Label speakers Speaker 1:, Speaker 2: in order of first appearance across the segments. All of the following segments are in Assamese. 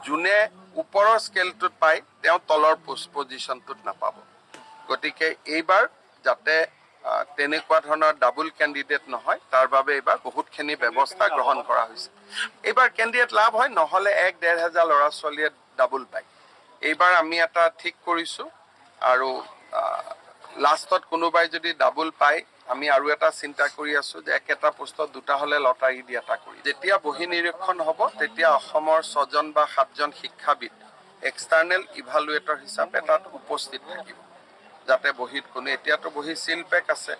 Speaker 1: যোনে ওপৰৰ স্কেলটোত পায় তেওঁ তলৰ পজিশ্যনটোত নাপাব গতিকে এইবাৰ যাতে তেনেকুৱা ধৰণৰ ডাবল কেণ্ডিডেট নহয় তাৰ বাবে এইবাৰ বহুতখিনি ব্যৱস্থা গ্ৰহণ কৰা হৈছে এইবাৰ কেণ্ডিডেট লাভ হয় নহ'লে 1-1.5 হাজাৰ ল'ৰা ছোৱালীয়ে ডাবল পায় এইবাৰ আমি এটা ঠিক কৰিছোঁ আৰু লাষ্টত কোনোবাই যদি ডাবল পায় আমি আৰু এটা চিন্তা কৰি আছোঁ যে একেটা পোষ্টত দুটা হ'লে লটাৰী দি এটা কৰি যেতিয়া বহি নিৰীক্ষণ হ'ব তেতিয়া অসমৰ 6জন বা 7জন শিক্ষাবিদ এক্সটাৰ্নেল ইভালুৱেটৰ হিচাপে তাত উপস্থিত থাকিব যাতে বহিত কোনো এতিয়াতো বহি সিল পেক আছে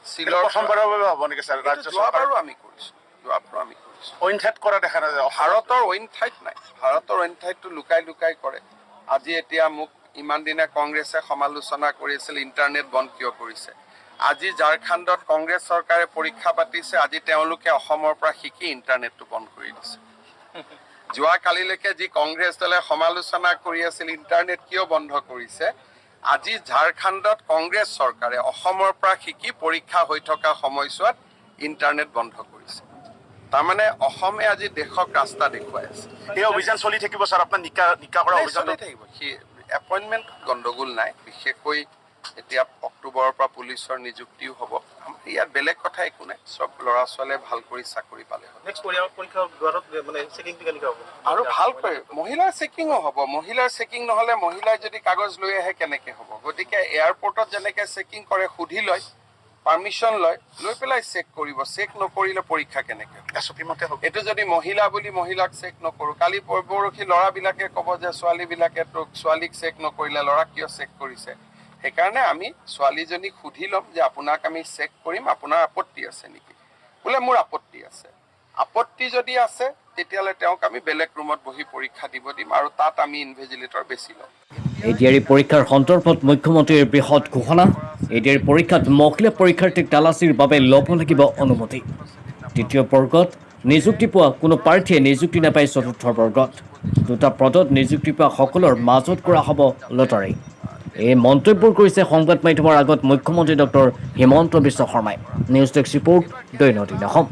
Speaker 1: সিলৰ
Speaker 2: প্ৰথমবাৰৰ বাবে হ'ব নেকি স্যাৰ ৰাজ্য
Speaker 1: যোৱাবাৰো আমি কৰিছোঁ
Speaker 2: অইন ঠাইত কৰা দেখা নাযায়
Speaker 1: ভাৰতৰ অইন ঠাইত নাই ভাৰতৰ অইন ঠাইতটো লুকাই কৰে আজি এতিয়া মোক ইমান দিনে কংগ্ৰেছে সমালোচনা কৰিছিল ইণ্টাৰনেট বন্ধ কিয় কৰিছে আজি ঝাৰখণ্ডত কংগ্ৰেছ চৰকাৰে পৰীক্ষা পাতিছে আজি তেওঁলোকে অসমৰ পৰা শিকি ইণ্টাৰনেটটো বন্ধ কৰি দিছে যোৱাকালিলৈকে যি কংগ্ৰেছ দলে সমালোচনা কৰি আছিল ইণ্টাৰনেট কিয় বন্ধ কৰিছে আজি ঝাৰখণ্ডত কংগ্ৰেছ চৰকাৰে অসমৰ পৰা শিকি পৰীক্ষা হৈ থকা সময়ছোৱাত ইণ্টাৰনেট বন্ধ কৰিছে তাৰমানে অসমে আজি দেশক ৰাস্তা দেখুৱাই আছে
Speaker 2: এই অভিযান চলি থাকিব স্যাৰ আপোনাৰ নিকা কৰা অভিযান
Speaker 1: চলি থাকিব এপইণ্টমেণ্ট গণ্ডগোল নাই বিশেষকৈ এতিয়া অক্টোবৰৰ পৰা পুলিচৰ নিযুক্তিও হ'ব ইয়াত বেলেগ কথা একো নাই চব ল'ৰা ছোৱালীয়ে ভাল কৰি চাকৰি পালে আৰু ভালকৈ মহিলাৰ চেকিঙো হ'ব মহিলাৰ চেকিং নহ'লে মহিলাই যদি কাগজ লৈ আহে কেনেকৈ হ'ব গতিকে এয়াৰপৰ্টত যেনেকৈ চেকিং কৰে সুধি লয় পাৰ্মিশ্যন লৈ পেলাই চেক কৰিব চেক নকৰিলে পৰীক্ষা কেনেকৈ হ'ব এইটো যদি মহিলা বুলি মহিলাক চেক নকৰোঁ কালি পৰহি ল'ৰাবিলাকে ক'ব যে ছোৱালীবিলাকে ছোৱালীক চেক নকৰিলে ল'ৰাক কিয় চেক কৰিছে সেইকাৰণে আমি ছোৱালীজনীক সুধি ল'ম যে আপোনাক আমি চেক কৰিম আপোনাৰ আপত্তি আছে নেকি বোলে মোৰ আপত্তি আছে আপত্তি যদি আছে তেতিয়াহ'লে তেওঁক আমি বেলেগ ৰুমত বহি পৰীক্ষা দিব দিম আৰু তাত আমি ইনভিজিলেটৰ বেছি ল'ম
Speaker 3: এডিআৰই পৰীক্ষাৰ সন্দৰ্ভত মুখ্যমন্ত্ৰীৰ বৃহৎ ঘোষণা এডিআৰই পৰীক্ষাত মহিলা পৰীক্ষাৰ্থীক তালাচীৰ বাবে ল'ব লাগিব অনুমতি তৃতীয় বৰ্গত নিযুক্তি পোৱা কোনো প্ৰাৰ্থীয়ে নিযুক্তি নাপায় চতুৰ্থ বৰ্গত দুটা পদত নিযুক্তি পোৱা সকলৰ মাজত কৰা হ'ব লটাৰী এই মন্তব্য কৰিছে সংবাদ মাধ্যমৰ আগত মুখ্যমন্ত্ৰী ডক্টৰ হিমন্ত বিশ্ব শৰ্মাই নিউজ ডেস্ক ৰিপৰ্ট দৈনন্দিন অসম